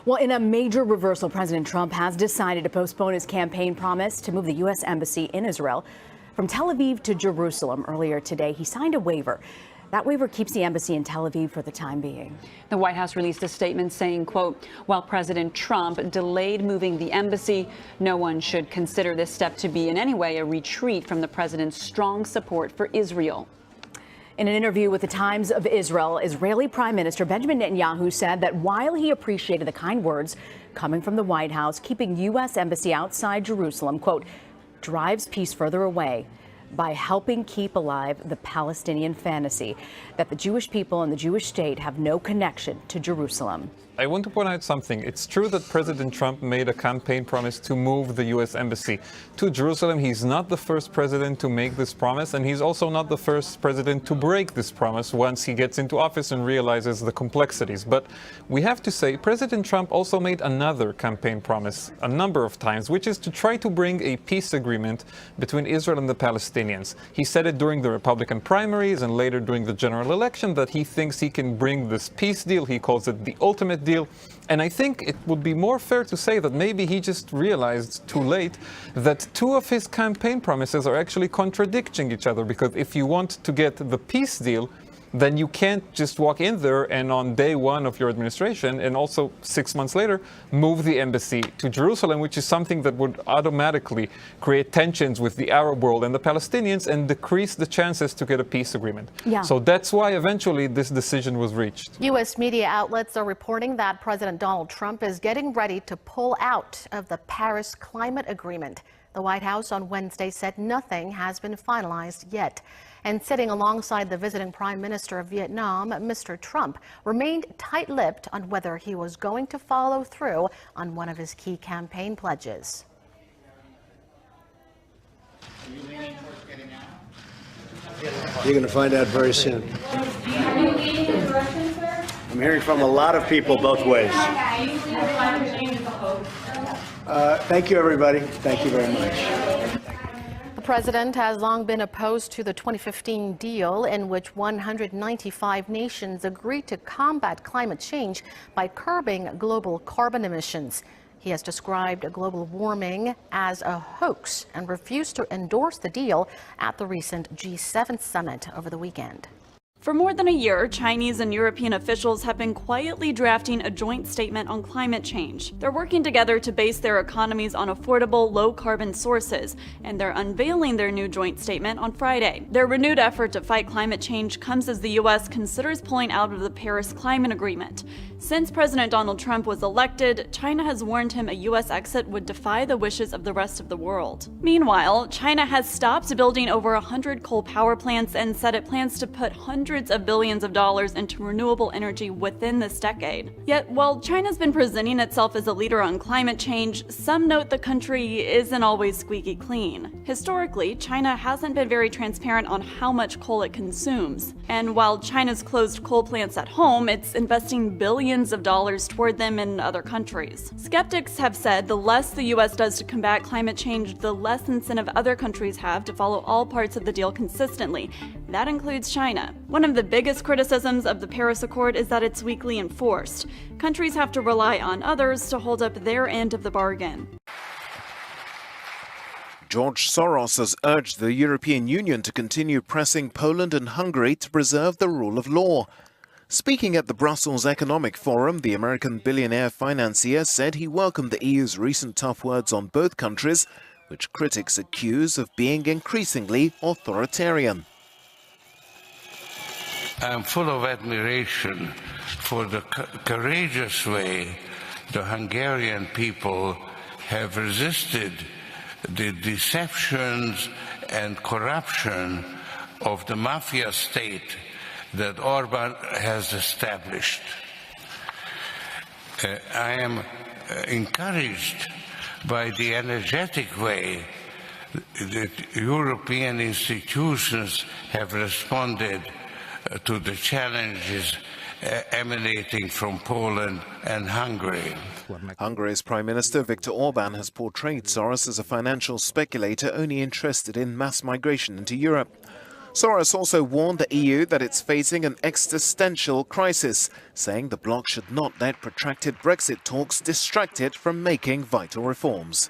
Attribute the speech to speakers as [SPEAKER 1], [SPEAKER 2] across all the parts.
[SPEAKER 1] Well, in a major reversal, President Trump has decided to postpone his campaign promise to move the U.S. Embassy in Israel from Tel Aviv to Jerusalem. Earlier today, he signed a waiver. That waiver keeps the embassy in Tel Aviv for the time being.
[SPEAKER 2] The White House released a statement saying, quote, while President Trump delayed moving the embassy, no one should consider this step to be in any way a retreat from the president's strong support for Israel.
[SPEAKER 1] In an interview with the Times of Israel, Israeli Prime Minister Benjamin Netanyahu said that while he appreciated the kind words coming from the White House, keeping U.S. embassy outside Jerusalem, quote, drives peace further away by helping keep alive the Palestinian fantasy that the Jewish people and the Jewish state have no connection to Jerusalem.
[SPEAKER 3] I want to point out something. It's true that President Trump made a campaign promise to move the U.S. Embassy to Jerusalem. He's not the first president to make this promise, and he's also not the first president to break this promise once he gets into office and realizes the complexities. But we have to say, President Trump also made another campaign promise a number of times, which is to try to bring a peace agreement between Israel and the Palestinians. He said it during the Republican primaries and later during the general election that he thinks he can bring this peace deal. He calls it the ultimate deal. And I think it would be more fair to say that maybe he just realized too late that two of his campaign promises are actually contradicting each other, because if you want to get the peace deal, then you can't just walk in there and on day one of your administration and also 6 months later move the embassy to Jerusalem, which is something that would automatically create tensions with the Arab world and the Palestinians and decrease the chances to get a peace agreement.
[SPEAKER 1] Yeah.
[SPEAKER 3] So that's why eventually this decision was reached.
[SPEAKER 4] U.S. media outlets are reporting that President Donald Trump is getting ready to pull out of the Paris Climate Agreement. The White House on Wednesday said nothing has been finalized yet. And sitting alongside the visiting Prime Minister of Vietnam, Mr. Trump remained tight-lipped on whether he was going to follow through on one of his key campaign pledges.
[SPEAKER 5] You're going to find out very soon. I'm hearing from a lot of people both ways. Thank you, everybody. Thank you very much.
[SPEAKER 4] The president has long been opposed to the 2015 deal in which 195 nations agreed to combat climate change by curbing global carbon emissions. He has described global warming as a hoax and refused to endorse the deal at the recent G7 summit over the weekend.
[SPEAKER 6] For more than a year, Chinese and European officials have been quietly drafting a joint statement on climate change. They're working together to base their economies on affordable, low-carbon sources, and they're unveiling their new joint statement on Friday. Their renewed effort to fight climate change comes as the U.S. considers pulling out of the Paris Climate Agreement. Since President Donald Trump was elected, China has warned him a U.S. exit would defy the wishes of the rest of the world. Meanwhile, China has stopped building over 100 coal power plants and said it plans to put hundreds of billions of dollars into renewable energy within this decade. Yet, while China's been presenting itself as a leader on climate change, some note the country isn't always squeaky clean. Historically, China hasn't been very transparent on how much coal it consumes. And while China's closed coal plants at home, it's investing billions of dollars toward them in other countries. Skeptics have said the less the U.S. does to combat climate change, the less incentive other countries have to follow all parts of the deal consistently. That includes China. One of the biggest criticisms of the Paris Accord is that it's weakly enforced. Countries have to rely on others to hold up their end of the bargain.
[SPEAKER 7] George Soros has urged the European Union to continue pressing Poland and Hungary to preserve the rule of law. Speaking at the Brussels Economic Forum, the American billionaire financier said he welcomed the EU's recent tough words on both countries, which critics accuse of being increasingly authoritarian.
[SPEAKER 8] I'm full of admiration for the courageous way the Hungarian people have resisted the deceptions and corruption of the mafia state that Orban has established. I am encouraged by the energetic way that European institutions have responded to the challenges emanating from Poland and Hungary.
[SPEAKER 7] Hungary's Prime Minister Viktor Orban has portrayed Soros as a financial speculator only interested in mass migration into Europe. Soros also warned the EU that it's facing an existential crisis, saying the bloc should not let protracted Brexit talks distract it from making vital reforms.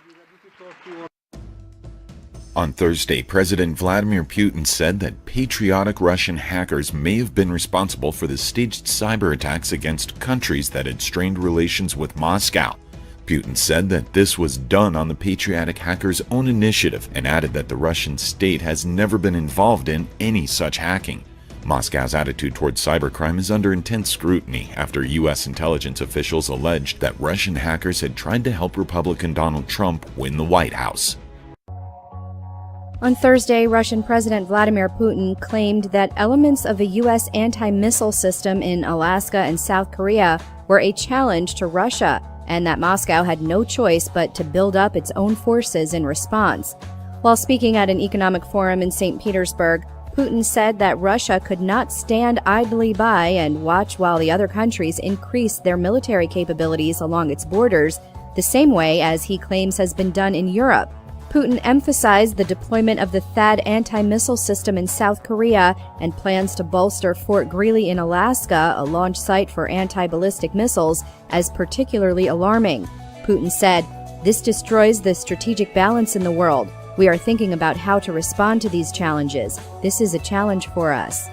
[SPEAKER 9] On Thursday, President Vladimir Putin said that patriotic Russian hackers may have been responsible for the staged cyber attacks against countries that had strained relations with Moscow. Putin said that this was done on the patriotic hackers' own initiative and added that the Russian state has never been involved in any such hacking. Moscow's attitude towards cybercrime is under intense scrutiny after U.S. intelligence officials alleged that Russian hackers had tried to help Republican Donald Trump win the White House.
[SPEAKER 10] On Thursday, Russian President Vladimir Putin claimed that elements of a U.S. anti-missile system in Alaska and South Korea were a challenge to Russia, and that Moscow had no choice but to build up its own forces in response. While speaking at an economic forum in St. Petersburg, Putin said that Russia could not stand idly by and watch while the other countries increased their military capabilities along its borders, the same way as he claims has been done in Europe. Putin emphasized the deployment of the THAAD anti-missile system in South Korea and plans to bolster Fort Greely in Alaska, a launch site for anti-ballistic missiles, as particularly alarming. Putin said, "This destroys the strategic balance in the world. We are thinking about how to respond to these challenges. This is a challenge for us."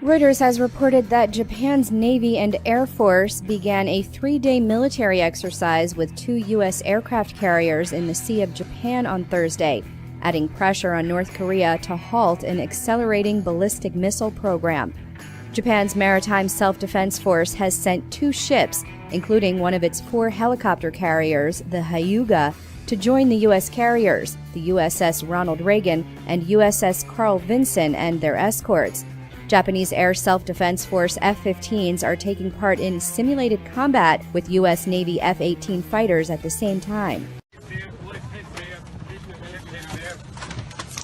[SPEAKER 10] Reuters has reported that Japan's Navy and Air Force began a 3-day military exercise with 2 U.S. aircraft carriers in the Sea of Japan on Thursday, adding pressure on North Korea to halt an accelerating ballistic missile program. Japan's Maritime Self-Defense Force has sent 2 ships, including one of its 4 helicopter carriers, the Hyuga, to join the U.S. carriers, the USS Ronald Reagan and USS Carl Vinson, and their escorts. Japanese Air Self-Defense Force F-15s are taking part in simulated combat with U.S. Navy F-18 fighters at the same time.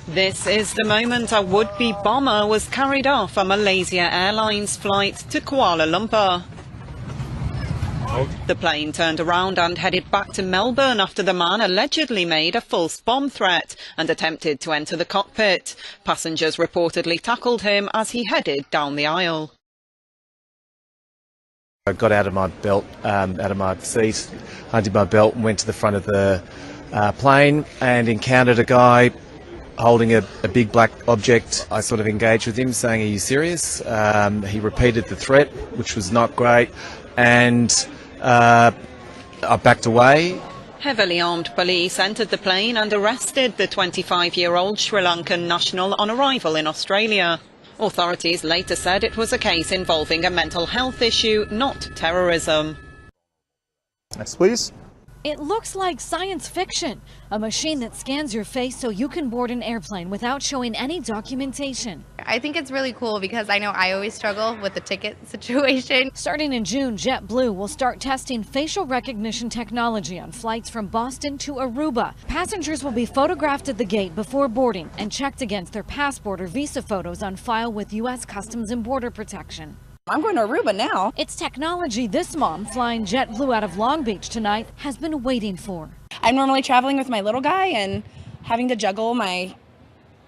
[SPEAKER 11] This is the moment a would-be bomber was carried off a Malaysia Airlines flight to Kuala Lumpur. The plane turned around and headed back to Melbourne after the man allegedly made a false bomb threat and attempted to enter the cockpit. Passengers reportedly tackled him as he headed down the aisle.
[SPEAKER 12] I got out of my belt, out of my seat, undid my belt and went to the front of the plane and encountered a guy holding a big black object. I sort of engaged with him saying, "Are you serious?" He repeated the threat, which was not great, and I backed away.
[SPEAKER 11] Heavily armed police entered the plane and arrested the 25-year-old Sri Lankan national on arrival in Australia. Authorities later said it was a case involving a mental health issue, not terrorism.
[SPEAKER 13] Next, please.
[SPEAKER 14] It looks like science fiction, a machine that scans your face so you can board an airplane without showing any documentation.
[SPEAKER 15] I think it's really cool because I know I always struggle with the ticket situation.
[SPEAKER 14] Starting in June, JetBlue will start testing facial recognition technology on flights from Boston to Aruba. Passengers will be photographed at the gate before boarding and checked against their passport or visa photos on file with U.S. Customs and Border Protection.
[SPEAKER 16] I'm going to Aruba now.
[SPEAKER 14] It's technology this mom, flying JetBlue out of Long Beach tonight, has been waiting for.
[SPEAKER 16] I'm normally traveling with my little guy and having to juggle my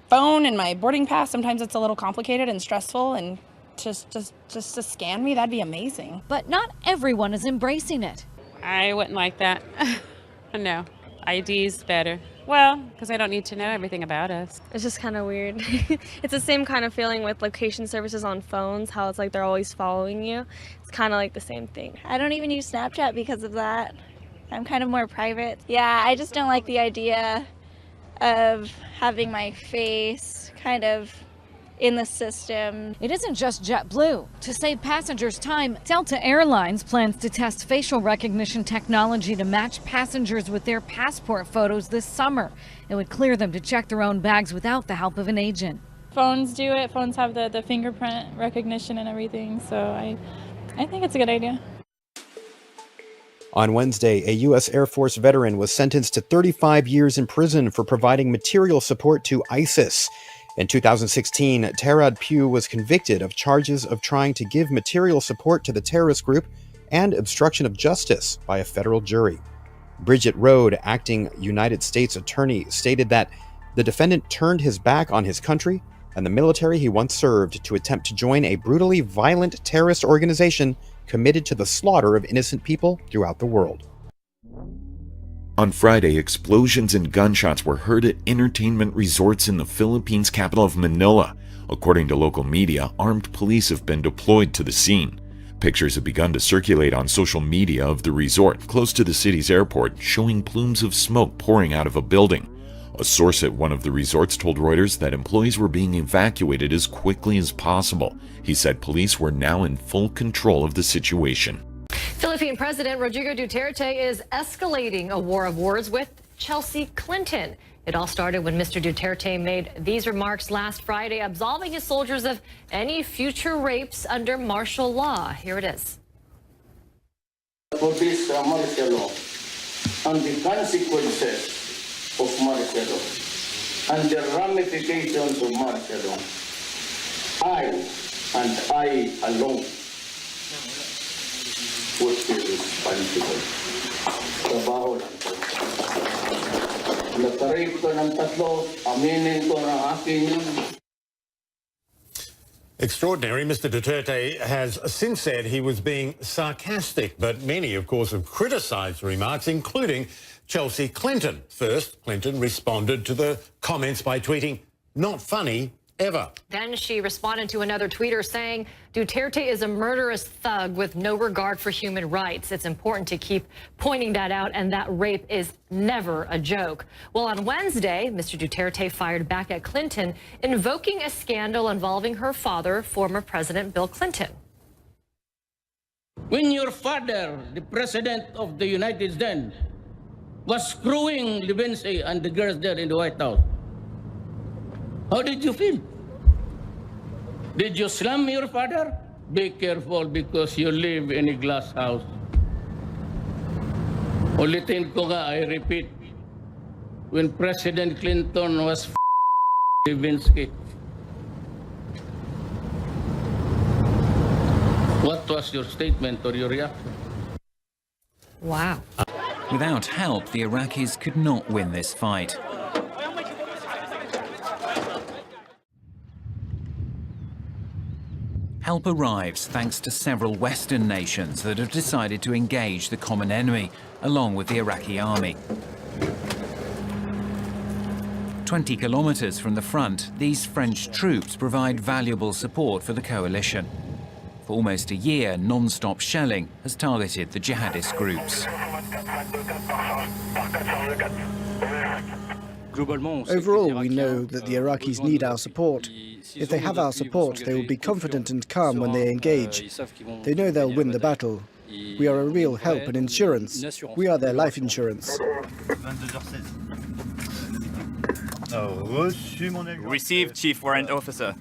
[SPEAKER 16] phone and my boarding pass. Sometimes it's a little complicated and stressful, and just to scan me, that'd be amazing.
[SPEAKER 14] But not everyone is embracing it.
[SPEAKER 17] I wouldn't like that. No, ID's better. Well, because I don't need to know everything about us.
[SPEAKER 18] It's just kind of weird. It's the same kind of feeling with location services on phones, how it's like they're always following you. It's kind of like the same thing.
[SPEAKER 19] I don't even use Snapchat because of that. I'm kind of more private. Yeah, I just don't like the idea of having my face kind of in the system.
[SPEAKER 14] It isn't just JetBlue. To save passengers time, Delta Airlines plans to test facial recognition technology to match passengers with their passport photos this summer. It would clear them to check their own bags without the help of an agent.
[SPEAKER 20] Phones do it. Phones have the fingerprint recognition and everything, so I think it's a good idea.
[SPEAKER 21] On Wednesday, a U.S. Air Force veteran was sentenced to 35 years in prison for providing material support to ISIS. In 2016, Tarad Pugh was convicted of charges of trying to give material support to the terrorist group and obstruction of justice by a federal jury. Bridget Road, acting United States attorney, stated that the defendant turned his back on his country and the military he once served to attempt to join a brutally violent terrorist organization committed to the slaughter of innocent people throughout the world.
[SPEAKER 9] On Friday, explosions and gunshots were heard at entertainment resorts in the Philippines' capital of Manila. According to local media, armed police have been deployed to the scene. Pictures have begun to circulate on social media of the resort close to the city's airport, showing plumes of smoke pouring out of a building. A source at one of the resorts told Reuters that employees were being evacuated as quickly as possible. He said police were now in full control of the situation.
[SPEAKER 2] Philippine President Rodrigo Duterte is escalating a war of words with Chelsea Clinton. It all started when Mr. Duterte made these remarks last Friday, absolving his soldiers of any future rapes under martial law. Here it is.
[SPEAKER 22] For this martial law and the consequences of martial law and the ramifications of martial law, I and I alone would be responsible. Trabaho lang po. Nagka-rape ko ng tatlo, aminin ko na akin yun.
[SPEAKER 23] Extraordinary. Mr. Duterte has since said he was being sarcastic, but many, of course, have criticised the remarks, including Chelsea Clinton. First, Clinton responded to the comments by tweeting, "Not funny, ever."
[SPEAKER 2] Then she responded to another tweeter saying, Duterte is a murderous thug with no regard for human rights. It's important to keep pointing that out, and that rape is never a joke. Well, on Wednesday, Mr. Duterte fired back at Clinton, invoking a scandal involving her father, former President Bill Clinton.
[SPEAKER 22] When your father, the President of the United States, was screwing Levinsky and the girls there in the White House, how did you feel? Did you slam your father? Be careful because you live in a glass house. Ulitin ko nga, I repeat, when President Clinton was Levinsky, what was your statement or your reaction?
[SPEAKER 2] Wow.
[SPEAKER 24] Without help, the Iraqis could not win this fight. Help arrives thanks to several Western nations that have decided to engage the common enemy, along with the Iraqi army. 20 kilometers from the front, these French troops provide valuable support for the coalition. For almost a year, non-stop shelling has targeted the jihadist groups.
[SPEAKER 25] Overall, we know that the Iraqis need our support. If they have our support, they will be confident and calm when they engage. They know they'll win the battle. We are a real help and insurance. We are their life insurance.
[SPEAKER 26] Received, Chief Warrant Officer.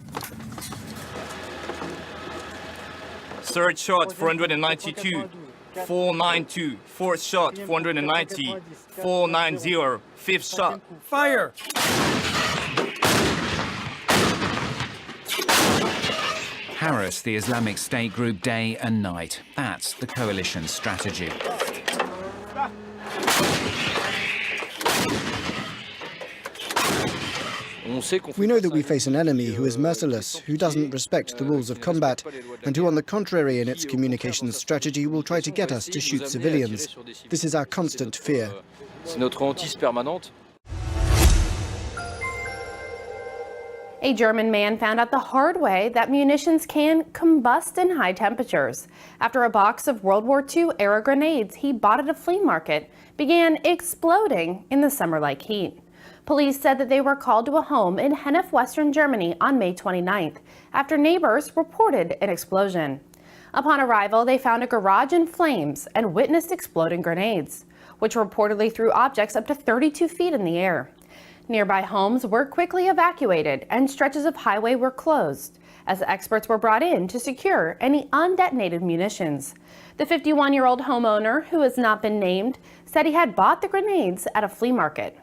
[SPEAKER 26] Third shot, 492. 492. Fourth shot, 490. 490. Fifth shot. Fire!
[SPEAKER 24] Harass the Islamic State group day and night. That's the coalition's strategy.
[SPEAKER 25] We know that we face an enemy who is merciless, who doesn't respect the rules of combat, and who, on the contrary, in its communications strategy, will try to get us to shoot civilians. This is our constant fear.
[SPEAKER 27] A German man found out the hard way that munitions can combust in high temperatures. After a box of World War II era grenades he bought at a flea market began exploding in the summer-like heat. Police said that they were called to a home in Hennef, Western Germany on May 29th after neighbors reported an explosion. Upon arrival, they found a garage in flames and witnessed exploding grenades, which reportedly threw objects up to 32 feet in the air. Nearby homes were quickly evacuated and stretches of highway were closed as experts were brought in to secure any undetonated munitions. The 51-year-old homeowner, who has not been named, said he had bought the grenades at a flea market.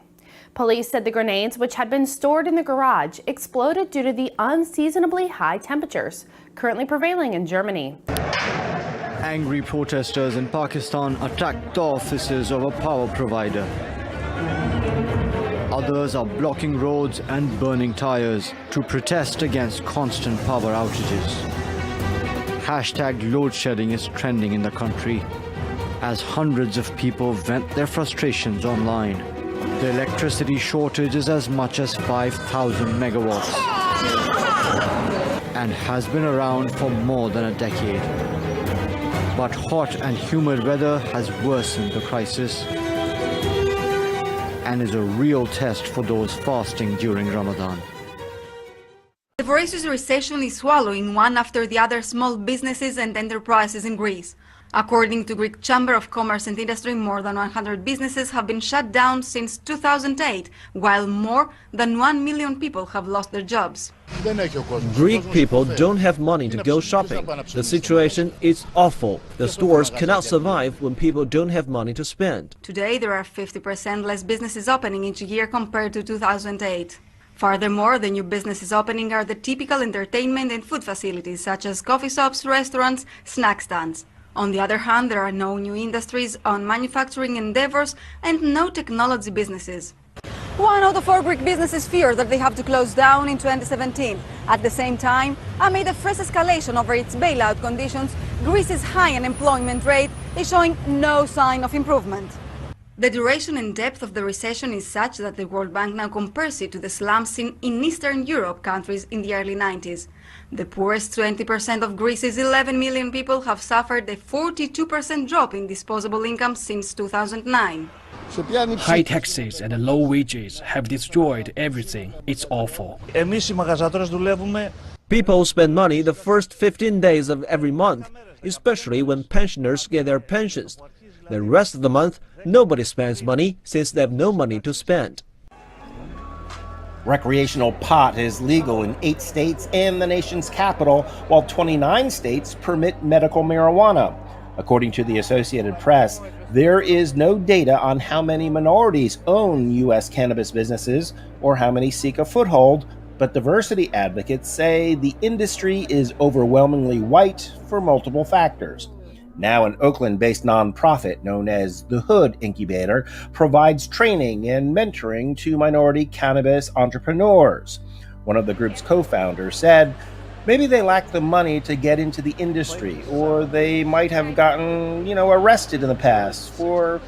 [SPEAKER 27] Police said the grenades, which had been stored in the garage, exploded due to the unseasonably high temperatures currently prevailing in Germany.
[SPEAKER 28] Angry protesters in Pakistan attacked the offices of a power provider. Others are blocking roads and burning tires to protest against constant power outages. Hashtag load shedding is trending in the country as hundreds of people vent their frustrations online. The electricity shortage is as much as 5,000 megawatts and has been around for more than a decade. But hot and humid weather has worsened the crisis and is a real test for those fasting during Ramadan.
[SPEAKER 1] The voracious recession is swallowing one after the other small businesses and enterprises in Greece. According to Greek Chamber of Commerce and Industry, more than 100 businesses have been shut down since 2008, while more than 1 million people have lost their jobs.
[SPEAKER 3] Greek people don't have money to go shopping. The situation is awful. The stores cannot survive when people don't have money to spend.
[SPEAKER 1] Today, there are 50% less businesses opening each year compared to 2008. Furthermore, the new businesses opening are the typical entertainment and food facilities such as coffee shops, restaurants, snack stands. On the other hand, there are no new industries on manufacturing endeavors and no technology businesses. 1 out of 4 Greek businesses fear that they have to close down in 2017. At the same time, amid a fresh escalation over its bailout conditions, Greece's high unemployment rate is showing no sign of improvement. The duration and depth of the recession is such that the World Bank now compares it to the slumps seen in Eastern Europe countries in the early 90s. The poorest 20% of Greece's 11 million people have suffered a 42% drop in disposable income since 2009.
[SPEAKER 4] High taxes and low wages have destroyed everything. It's awful.
[SPEAKER 3] People spend money the first 15 days of every month, especially when pensioners get their pensions. The rest of the month, nobody spends money since they have no money to spend.
[SPEAKER 5] Recreational pot is legal in 8 states and the nation's capital, while 29 states permit medical marijuana. According to the Associated Press, there is no data on how many minorities own U.S. cannabis businesses or how many seek a foothold, but diversity advocates say the industry is overwhelmingly white for multiple factors. Now, an Oakland-based nonprofit known as the Hood Incubator provides training and mentoring to minority cannabis entrepreneurs. One of the group's co-founders said, maybe they lack the money to get into the industry, or they might have gotten, arrested in the past for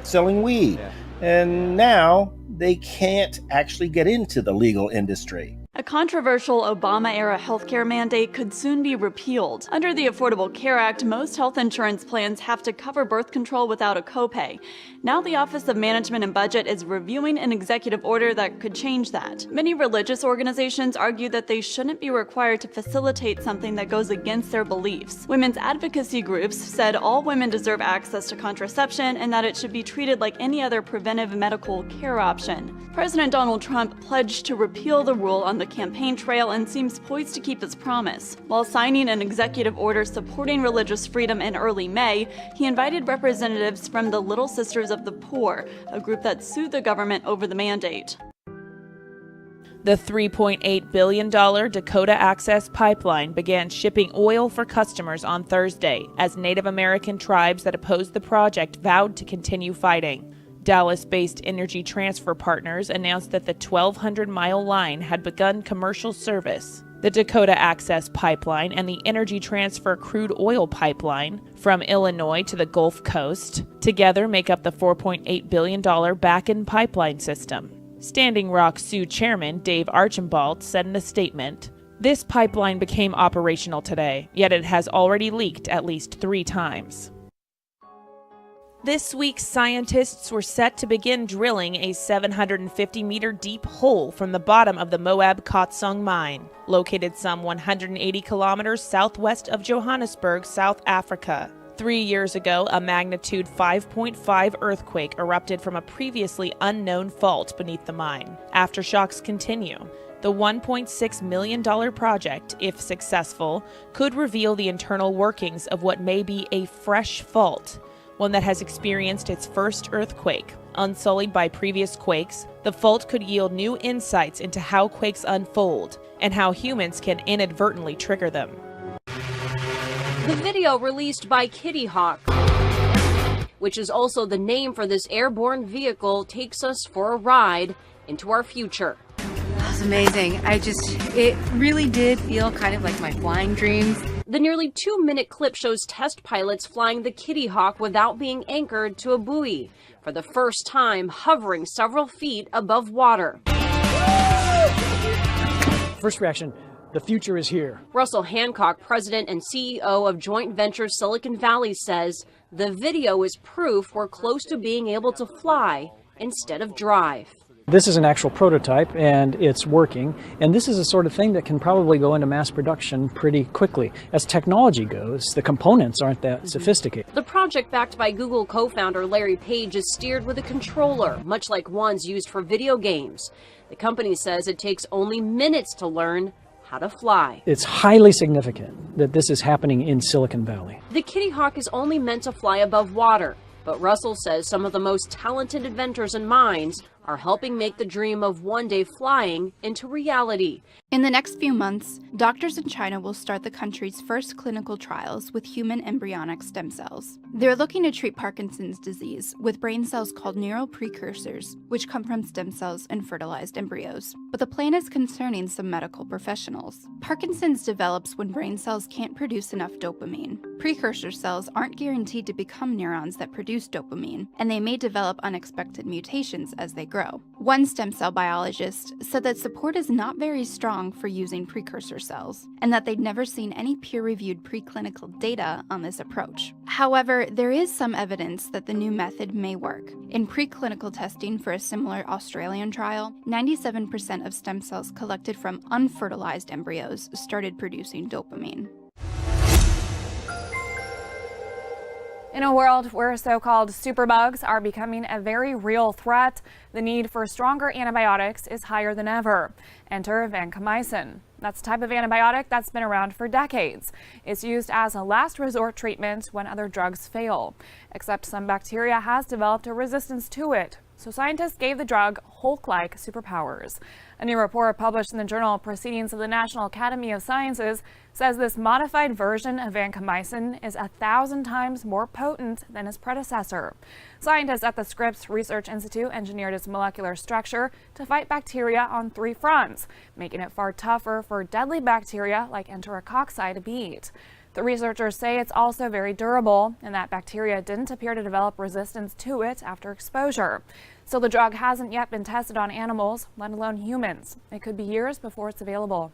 [SPEAKER 5] selling weed. And now they can't actually get into the legal industry.
[SPEAKER 6] A controversial Obama-era healthcare mandate could soon be repealed. Under the Affordable Care Act, most health insurance plans have to cover birth control without a copay. Now the Office of Management and Budget is reviewing an executive order that could change that. Many religious organizations argue that they shouldn't be required to facilitate something that goes against their beliefs. Women's advocacy groups said all women deserve access to contraception and that it should be treated like any other preventive medical care option. President Donald Trump pledged to repeal the rule on the campaign trail and seems poised to keep his promise. While signing an executive order supporting religious freedom in early May, he invited representatives from the Little Sisters of the Poor, a group that sued the government over the mandate.
[SPEAKER 7] The $3.8 billion Dakota Access Pipeline began shipping oil for customers on Thursday, as Native American tribes that opposed the project vowed to continue fighting. Dallas-based Energy Transfer Partners announced that the 1,200-mile line had begun commercial service. The Dakota Access Pipeline and the Energy Transfer crude oil pipeline from Illinois to the Gulf Coast together make up the $4.8 billion Bakken pipeline system. Standing Rock Sioux chairman Dave Archambault said in a statement, "This pipeline became operational today, yet it has already leaked at least 3 times." This week, scientists were set to begin drilling a 750-meter deep hole from the bottom of the Moab Khotsong mine, located some 180 kilometers southwest of Johannesburg, South Africa. 3 years ago, a magnitude 5.5 earthquake erupted from a previously unknown fault beneath the mine. Aftershocks continue. The $1.6 million project, if successful, could reveal the internal workings of what may be a fresh fault, one that has experienced its first earthquake. Unsullied by previous quakes, the fault could yield new insights into how quakes unfold and how humans can inadvertently trigger them.
[SPEAKER 8] The video released by Kitty Hawk, which is also the name for this airborne vehicle, takes us for a ride into our future.
[SPEAKER 10] That was amazing. It really did feel kind of like my flying dreams.
[SPEAKER 8] The nearly 2-minute clip shows test pilots flying the Kitty Hawk without being anchored to a buoy, for the first time hovering several feet above water.
[SPEAKER 11] First reaction, the future is here.
[SPEAKER 8] Russell Hancock, president and CEO of joint venture Silicon Valley, says the video is proof we're close to being able to fly instead of drive.
[SPEAKER 11] This is an actual prototype and it's working, and this is the sort of thing that can probably go into mass production pretty quickly. As technology goes, the components aren't that sophisticated.
[SPEAKER 8] The project, backed by Google co-founder Larry Page, is steered with a controller, much like ones used for video games. The company says it takes only minutes to learn how to fly.
[SPEAKER 11] It's highly significant that this is happening in Silicon Valley.
[SPEAKER 8] The Kitty Hawk is only meant to fly above water, but Russell says some of the most talented inventors and minds are helping make the dream of one day flying into reality.
[SPEAKER 12] In the next few months, doctors in China will start the country's first clinical trials with human embryonic stem cells. They're looking to treat Parkinson's disease with brain cells called neural precursors, which come from stem cells in fertilized embryos. But the plan is concerning some medical professionals. Parkinson's develops when brain cells can't produce enough dopamine. Precursor cells aren't guaranteed to become neurons that produce dopamine, and they may develop unexpected mutations as they grow. One stem cell biologist said that support is not very strong for using precursor cells, and that they'd never seen any peer-reviewed preclinical data on this approach. However, there is some evidence that the new method may work. In preclinical testing for a similar Australian trial, 97% of stem cells collected from unfertilized embryos started producing dopamine.
[SPEAKER 27] In a world where so-called superbugs are becoming a very real threat, the need for stronger antibiotics is higher than ever. Enter vancomycin. That's a type of antibiotic that's been around for decades. It's used as a last resort treatment when other drugs fail, except some bacteria has developed a resistance to it. So scientists gave the drug Hulk-like superpowers. A new report published in the journal Proceedings of the National Academy of Sciences says this modified version of vancomycin is 1,000 times more potent than its predecessor. Scientists at the Scripps Research Institute engineered its molecular structure to fight bacteria on 3 fronts, making it far tougher for deadly bacteria like Enterococci to beat. The researchers say it's also very durable and that bacteria didn't appear to develop resistance to it after exposure. So the drug hasn't yet been tested on animals, let alone humans. It could be years before it's available.